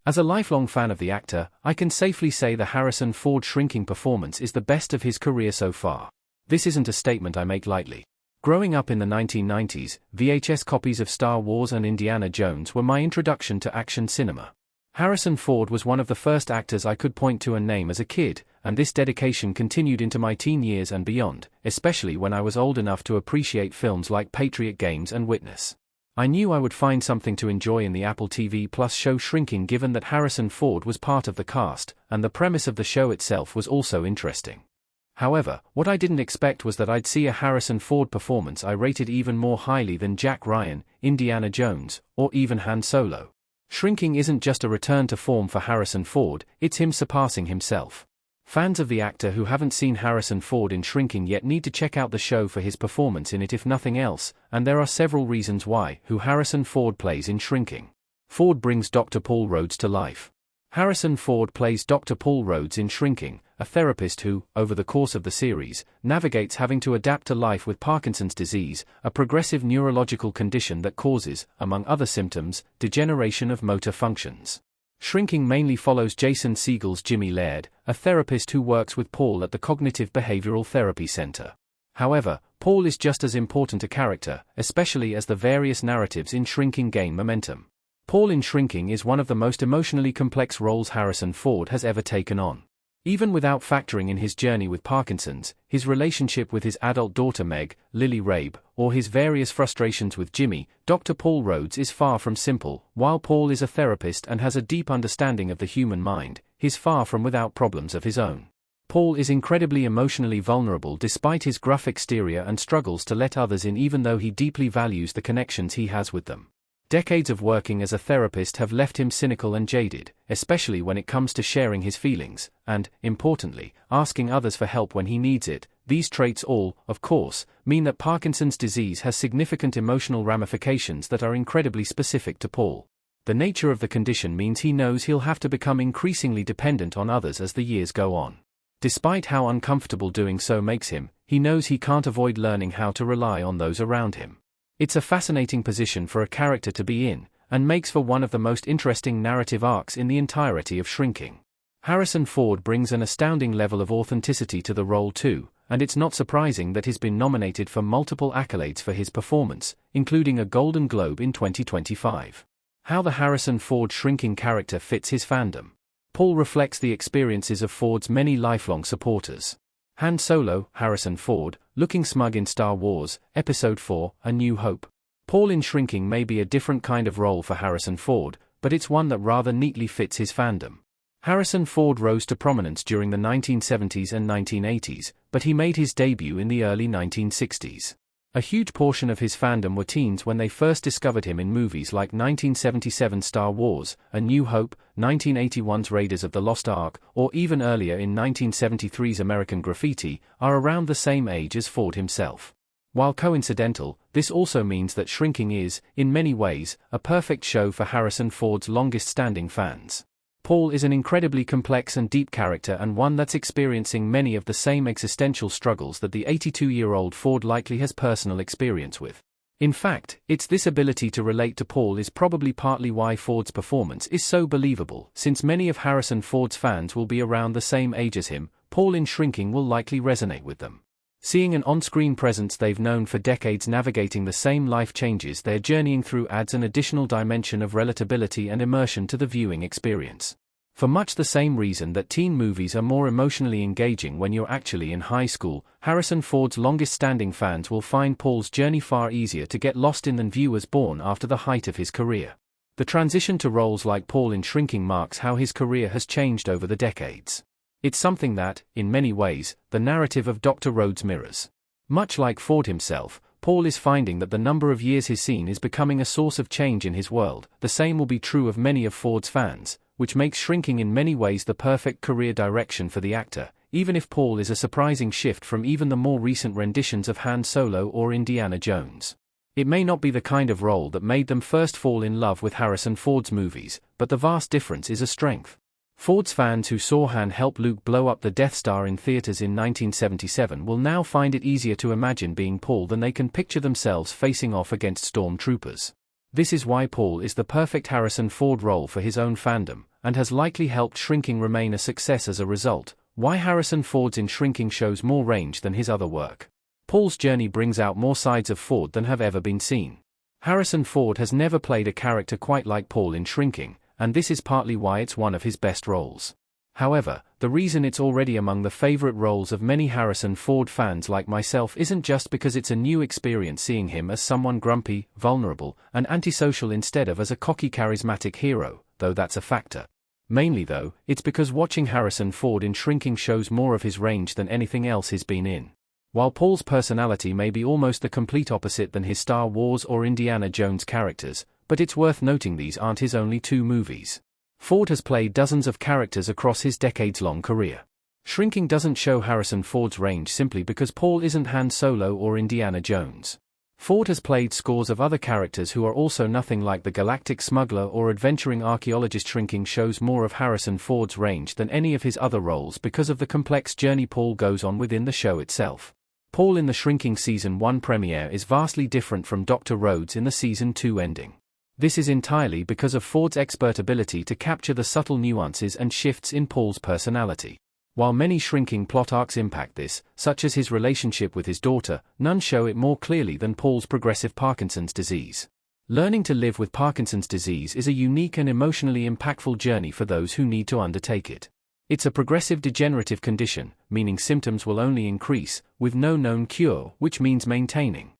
As a lifelong fan of the actor, I can safely say the Harrison Ford shrinking performance is the best of his career so far. This isn't a statement I make lightly. Growing up in the 1990s, VHS copies of Star Wars and Indiana Jones were my introduction to action cinema. Harrison Ford was one of the first actors I could point to and name as a kid, and this dedication continued into my teen years and beyond, especially when I was old enough to appreciate films like Patriot Games and Witness. I knew I would find something to enjoy in the Apple TV Plus show Shrinking, given that Harrison Ford was part of the cast, and the premise of the show itself was also interesting. However, what I didn't expect was that I'd see a Harrison Ford performance I rated even more highly than Jack Ryan, Indiana Jones, or even Han Solo. Shrinking isn't just a return to form for Harrison Ford, it's him surpassing himself. Fans of the actor who haven't seen Harrison Ford in Shrinking yet need to check out the show for his performance in it if nothing else, and there are several reasons why. Who Harrison Ford plays in Shrinking. Ford brings Dr. Paul Rhodes to life. Harrison Ford plays Dr. Paul Rhodes in Shrinking, a therapist who, over the course of the series, navigates having to adapt to life with Parkinson's disease, a progressive neurological condition that causes, among other symptoms, degeneration of motor functions. Shrinking mainly follows Jason Segel's Jimmy Laird, a therapist who works with Paul at the Cognitive Behavioral Therapy Center. However, Paul is just as important a character, especially as the various narratives in Shrinking gain momentum. Paul in Shrinking is one of the most emotionally complex roles Harrison Ford has ever taken on. Even without factoring in his journey with Parkinson's, his relationship with his adult daughter Meg, Lily Rabe, or his various frustrations with Jimmy, Dr. Paul Rhodes is far from simple. While Paul is a therapist and has a deep understanding of the human mind, he's far from without problems of his own. Paul is incredibly emotionally vulnerable despite his gruff exterior and struggles to let others in, even though he deeply values the connections he has with them. Decades of working as a therapist have left him cynical and jaded, especially when it comes to sharing his feelings, and, importantly, asking others for help when he needs it. These traits all, of course, mean that Parkinson's disease has significant emotional ramifications that are incredibly specific to Paul. The nature of the condition means he knows he'll have to become increasingly dependent on others as the years go on. Despite how uncomfortable doing so makes him, he knows he can't avoid learning how to rely on those around him. It's a fascinating position for a character to be in, and makes for one of the most interesting narrative arcs in the entirety of Shrinking. Harrison Ford brings an astounding level of authenticity to the role too, and it's not surprising that he's been nominated for multiple accolades for his performance, including a Golden Globe in 2025. How the Harrison Ford Shrinking character fits his fandom. Paul reflects the experiences of Ford's many lifelong supporters. Han Solo, Harrison Ford, looking smug in Star Wars, Episode 4, A New Hope. Paul in Shrinking may be a different kind of role for Harrison Ford, but it's one that rather neatly fits his fandom. Harrison Ford rose to prominence during the 1970s and 1980s, but he made his debut in the early 1960s. A huge portion of his fandom were teens when they first discovered him in movies like 1977's Star Wars, A New Hope, 1981's Raiders of the Lost Ark, or even earlier in 1973's American Graffiti, are around the same age as Ford himself. While coincidental, this also means that Shrinking is, in many ways, a perfect show for Harrison Ford's longest-standing fans. Paul is an incredibly complex and deep character, and one that's experiencing many of the same existential struggles that the 82-year-old Ford likely has personal experience with. In fact, it's this ability to relate to Paul is probably partly why Ford's performance is so believable. Since many of Harrison Ford's fans will be around the same age as him, Paul in Shrinking will likely resonate with them. Seeing an on-screen presence they've known for decades navigating the same life changes they're journeying through adds an additional dimension of relatability and immersion to the viewing experience. For much the same reason that teen movies are more emotionally engaging when you're actually in high school, Harrison Ford's longest-standing fans will find Paul's journey far easier to get lost in than viewers born after the height of his career. The transition to roles like Paul in Shrinking marks how his career has changed over the decades. It's something that, in many ways, the narrative of Dr. Rhodes mirrors. Much like Ford himself, Paul is finding that the number of years he's seen is becoming a source of change in his world. The same will be true of many of Ford's fans, which makes Shrinking in many ways the perfect career direction for the actor, even if Paul is a surprising shift from even the more recent renditions of Han Solo or Indiana Jones. It may not be the kind of role that made them first fall in love with Harrison Ford's movies, but the vast difference is a strength. Ford's fans who saw Han help Luke blow up the Death Star in theaters in 1977 will now find it easier to imagine being Paul than they can picture themselves facing off against stormtroopers. This is why Paul is the perfect Harrison Ford role for his own fandom, and has likely helped Shrinking remain a success as a result. Why Harrison Ford's in Shrinking shows more range than his other work. Paul's journey brings out more sides of Ford than have ever been seen. Harrison Ford has never played a character quite like Paul in Shrinking, and this is partly why it's one of his best roles. However, the reason it's already among the favorite roles of many Harrison Ford fans like myself isn't just because it's a new experience seeing him as someone grumpy, vulnerable, and antisocial instead of as a cocky charismatic hero, though that's a factor. Mainly though, it's because watching Harrison Ford in Shrinking shows more of his range than anything else he's been in. While Paul's personality may be almost the complete opposite than his Star Wars or Indiana Jones characters, but it's worth noting these aren't his only two movies. Ford has played dozens of characters across his decades-long career. Shrinking doesn't show Harrison Ford's range simply because Paul isn't Han Solo or Indiana Jones. Ford has played scores of other characters who are also nothing like the galactic smuggler or adventuring archaeologist. Shrinking shows more of Harrison Ford's range than any of his other roles because of the complex journey Paul goes on within the show itself. Paul in the Shrinking Season 1 premiere is vastly different from Dr. Rhodes in the Season 2 ending. This is entirely because of Ford's expert ability to capture the subtle nuances and shifts in Paul's personality. While many Shrinking plot arcs impact this, such as his relationship with his daughter, none show it more clearly than Paul's progressive Parkinson's disease. Learning to live with Parkinson's disease is a unique and emotionally impactful journey for those who need to undertake it. It's a progressive degenerative condition, meaning symptoms will only increase, with no known cure, which means maintaining